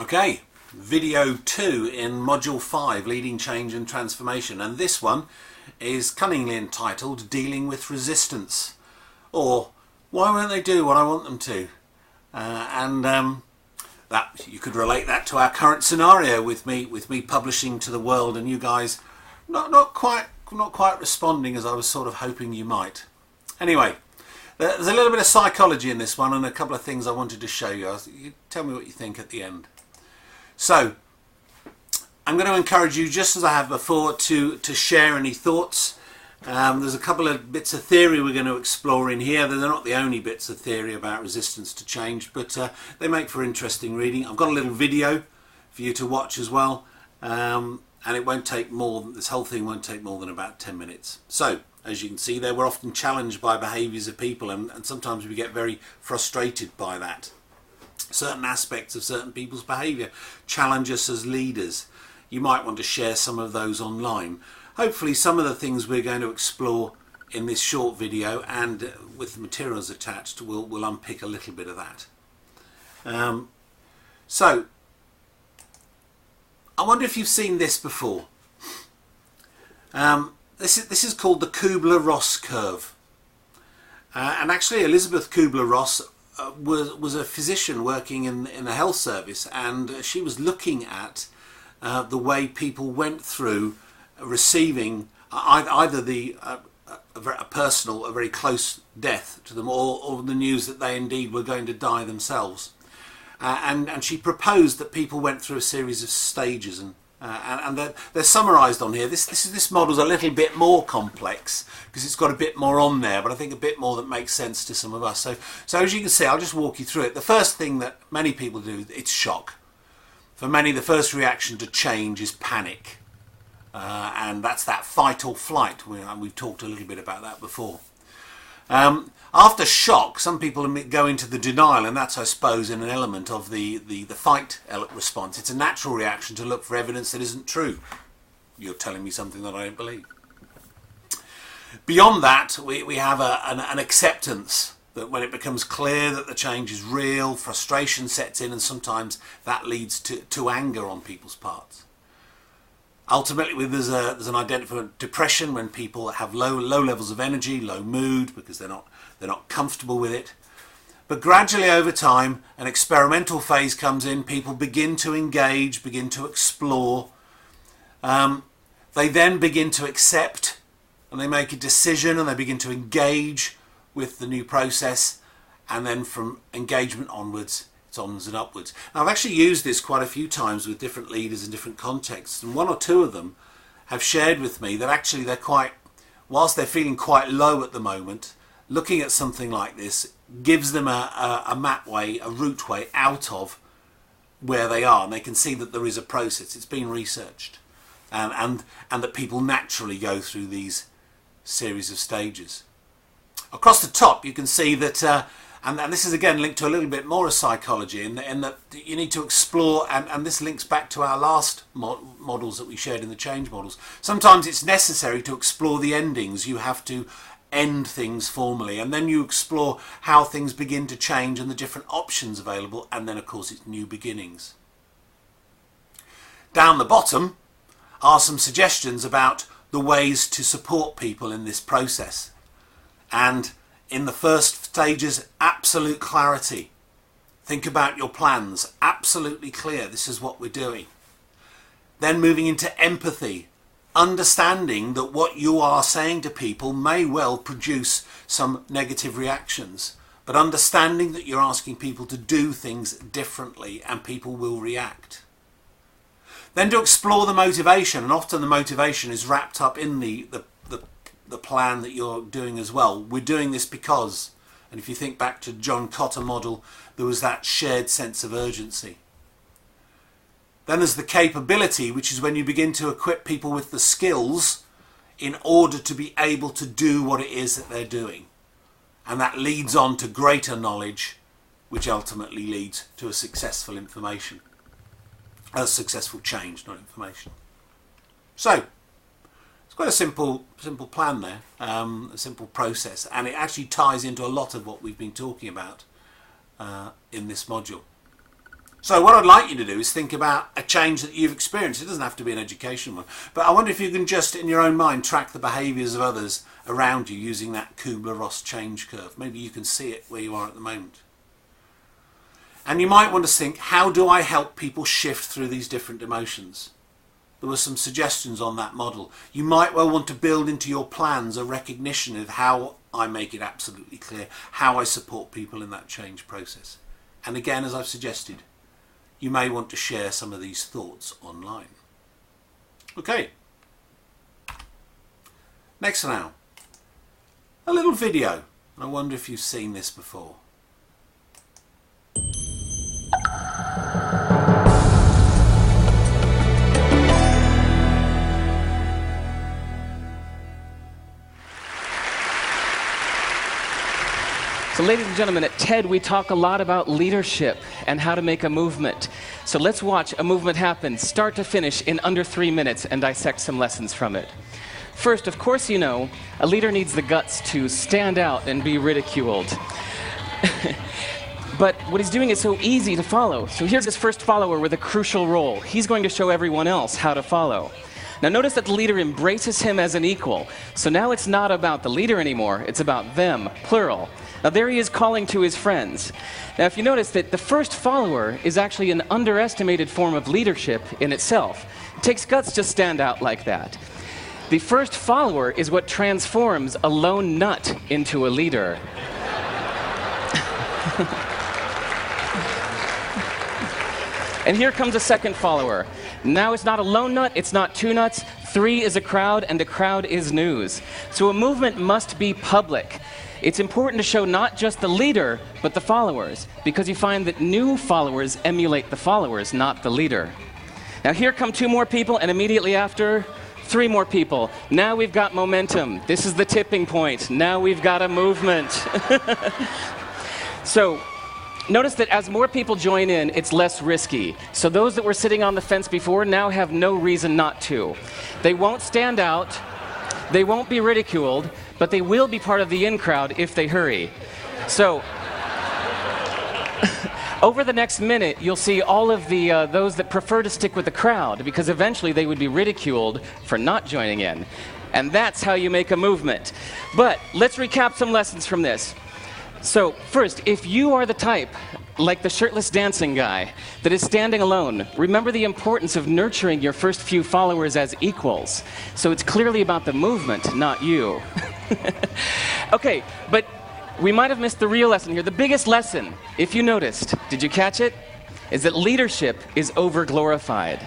Okay, video 2 in module 5, leading change and transformation, and this one is cunningly entitled Dealing with Resistance, or why won't they do what I want them to? That you could relate that to our current scenario with me publishing to the world and you guys not quite responding as I was sort of hoping you might. Anyway, there's a little bit of psychology in this one and a couple of things I wanted to show you. You tell me what you think at the end. So I'm going to encourage you, just as I have before, to share any thoughts. There's a couple of bits of theory we're going to explore in here. They're not the only bits of theory about resistance to change, but they make for interesting reading. I've got a little video for you to watch as well, and it won't take more, this whole thing won't take more than about 10 minutes. So, as you can see there, we're often challenged by behaviours of people, and sometimes we get very frustrated by that. Certain aspects of certain people's behaviour challenge us as leaders. You might want to share some of those online. Hopefully some of the things we're going to explore in this short video and with the materials attached will unpick a little bit of that. So I wonder if you've seen this before. This is called the Kubler-Ross curve. And actually Elizabeth Kubler-Ross was a physician working in a health service, and she was looking at the way people went through receiving either a personal, a very close death to them, or the news that they indeed were going to die themselves. And she proposed that people went through a series of stages, and they're summarised on here. This model's a little bit more complex because it's got a bit more on there, but I think a bit more that makes sense to some of us. So as you can see, I'll just walk you through it. The first thing that many people do, it's shock. For many, the first reaction to change is panic. And that's that fight or flight. We've talked a little bit about that before. After shock, some people go into the denial, and that's, I suppose, an element of the fight response. It's a natural reaction to look for evidence that isn't true. You're telling me something that I don't believe. Beyond that, we have an acceptance that when it becomes clear that the change is real, frustration sets in, and sometimes that leads to anger on people's parts. Ultimately, there's an identification of depression when people have low levels of energy, low mood, because they're not comfortable with it. But gradually over time, an experimental phase comes in. People begin to engage, begin to explore. They then begin to accept, and they make a decision, and they begin to engage with the new process. And then from engagement onwards, it's onwards and upwards. Now, I've actually used this quite a few times with different leaders in different contexts, and one or two of them have shared with me that actually whilst they're feeling quite low at the moment, looking at something like this gives them a map way, a route way out of where they are, and they can see that there is a process. It's been researched, and that people naturally go through these series of stages. Across the top, you can see that. And this is again linked to a little bit more of psychology in that you need to explore, and this links back to our last models that we shared in the change models. Sometimes it's necessary to explore the endings. You have to end things formally, and then you explore how things begin to change and the different options available, and then of course it's new beginnings. Down the bottom are some suggestions about the ways to support people in this process. And in the first stages, absolute clarity. Think about your plans, absolutely clear, this is what we're doing. Then moving into empathy, understanding that what you are saying to people may well produce some negative reactions, but understanding that you're asking people to do things differently and people will react. Then to explore the motivation, and often the motivation is wrapped up in the plan that you're doing as well. We're doing this because, and if you think back to John Kotter model, there was that shared sense of urgency. Then there's the capability, which is when you begin to equip people with the skills in order to be able to do what it is that they're doing. And that leads on to greater knowledge, which ultimately leads to a successful successful change, not information. So, quite a simple plan there, a simple process, and it actually ties into a lot of what we've been talking about in this module. So what I'd like you to do is think about a change that you've experienced. It doesn't have to be an education one, but I wonder if you can just, in your own mind, track the behaviours of others around you using that Kubler-Ross change curve. Maybe you can see it where you are at the moment. And you might want to think, how do I help people shift through these different emotions? There were some suggestions on that model. You might well want to build into your plans a recognition of how I make it absolutely clear, how I support people in that change process. And again, as I've suggested, you may want to share some of these thoughts online. Okay. Next now, a little video. I wonder if you've seen this before. So ladies and gentlemen, at TED we talk a lot about leadership and how to make a movement. So let's watch a movement happen, start to finish, in under 3 minutes and dissect some lessons from it. First, of course you know, a leader needs the guts to stand out and be ridiculed. But what he's doing is so easy to follow. So here's his first follower with a crucial role. He's going to show everyone else how to follow. Now notice that the leader embraces him as an equal. So now it's not about the leader anymore, it's about them, plural. Now there he is calling to his friends. Now if you notice that the first follower is actually an underestimated form of leadership in itself. It takes guts to stand out like that. The first follower is what transforms a lone nut into a leader. And here comes a second follower. Now it's not a lone nut, it's not two nuts, 3 is a crowd, and a crowd is news. So a movement must be public. It's important to show not just the leader, but the followers, because you find that new followers emulate the followers, not the leader. Now here come 2 more people, and immediately after, 3 more people. Now we've got momentum. This is the tipping point. Now we've got a movement. So notice that as more people join in, it's less risky. So those that were sitting on the fence before now have no reason not to. They won't stand out, they won't be ridiculed, but they will be part of the in crowd if they hurry. So over the next minute, you'll see all of the those that prefer to stick with the crowd, because eventually they would be ridiculed for not joining in. And that's how you make a movement. But let's recap some lessons from this. So first, if you are the type, like the shirtless dancing guy, that is standing alone, remember the importance of nurturing your first few followers as equals. So it's clearly about the movement, not you. Okay, but we might have missed the real lesson here. The biggest lesson, if you noticed, did you catch it? Is that leadership is over-glorified.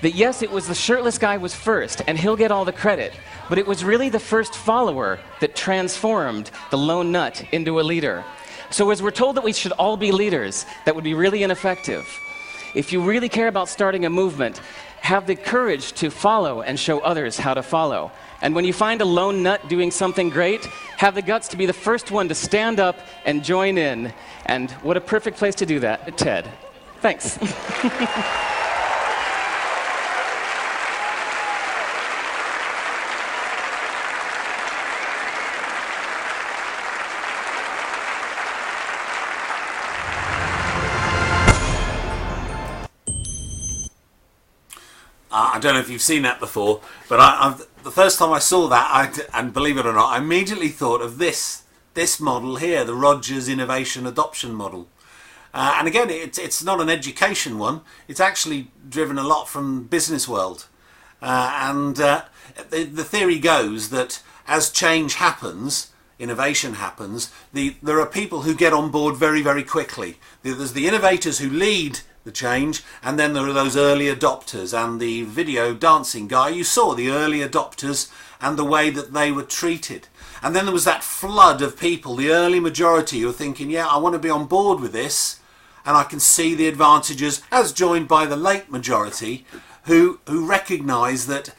That yes, it was the shirtless guy was first, and he'll get all the credit, but it was really the first follower that transformed the lone nut into a leader. So as we're told that we should all be leaders, that would be really ineffective. If you really care about starting a movement, have the courage to follow and show others how to follow. And when you find a lone nut doing something great, have the guts to be the first one to stand up and join in. And what a perfect place to do that at TED. Thanks. I don't know if you've seen that before, but the first time I saw that, and believe it or not, I immediately thought of this model here, the Rogers Innovation Adoption Model. And again, it's not an education one. It's actually driven a lot from business world. The theory goes that as change happens, innovation happens, there are people who get on board very, very quickly. There's the innovators who lead the change, and then there are those early adopters. And the video dancing guy, you saw the early adopters and the way that they were treated. And then there was that flood of people, the early majority, who were thinking, yeah, I want to be on board with this, and I can see the advantages, as joined by the late majority, who recognise that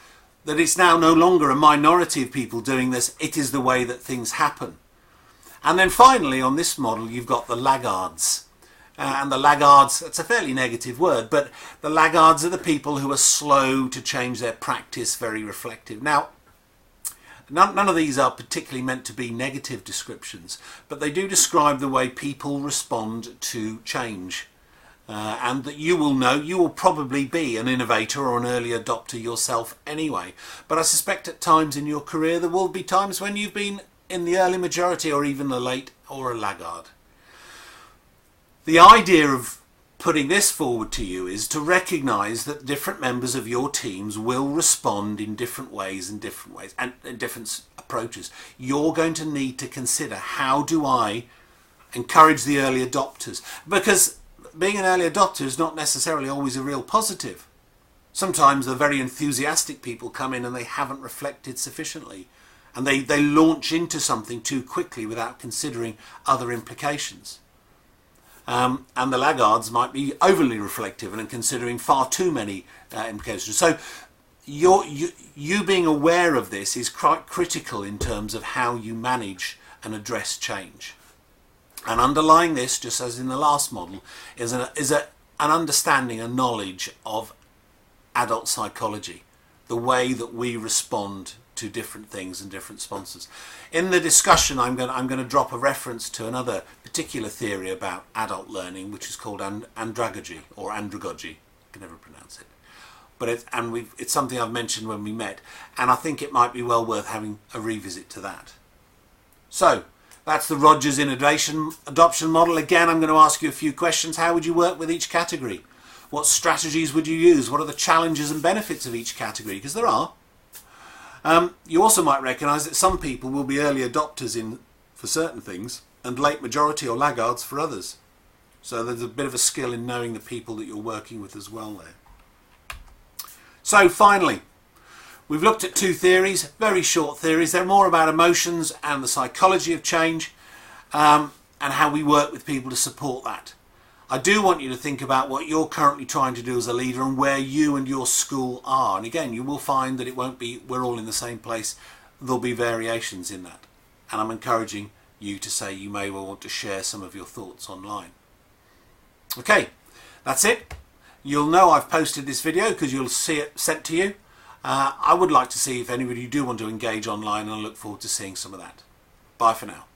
it's now no longer a minority of people doing this, it is the way that things happen. And then finally, on this model, you've got the laggards. And the laggards, it's a fairly negative word, but the laggards are the people who are slow to change their practice, very reflective. Now, none of these are particularly meant to be negative descriptions, but they do describe the way people respond to change. and that you will probably be an innovator or an early adopter yourself anyway. But I suspect at times in your career there will be times when you've been in the early majority or even a late or a laggard. The idea of putting this forward to you is to recognise that different members of your teams will respond in different ways and different approaches. You're going to need to consider, how do I encourage the early adopters? Because being an early adopter is not necessarily always a real positive. Sometimes the very enthusiastic people come in and they haven't reflected sufficiently, and they launch into something too quickly without considering other implications. And the laggards might be overly reflective and considering far too many implications. So you being aware of this is quite critical in terms of how you manage and address change. And underlying this, just as in the last model, is an understanding, a knowledge of adult psychology, the way that we respond to different things and different sponsors. In the discussion, I'm going to drop a reference to another particular theory about adult learning, which is called andragogy or andragogy. I can never pronounce it, but it's something I've mentioned when we met, and I think it might be well worth having a revisit to that. So that's the Rogers Innovation Adoption Model. Again, I'm going to ask you a few questions. How would you work with each category? What strategies would you use? What are the challenges and benefits of each category? Because there are. You also might recognise that some people will be early adopters for certain things and late majority or laggards for others. So there's a bit of a skill in knowing the people that you're working with as well there. So finally, we've looked at two theories, very short theories. They're more about emotions and the psychology of change, and how we work with people to support that. I do want you to think about what you're currently trying to do as a leader and where you and your school are. And again, you will find that it won't be we're all in the same place. There'll be variations in that. And I'm encouraging you to say you may well want to share some of your thoughts online. Okay, that's it. You'll know I've posted this video because you'll see it sent to you. I would like to see if anybody do want to engage online, and I look forward to seeing some of that. Bye for now.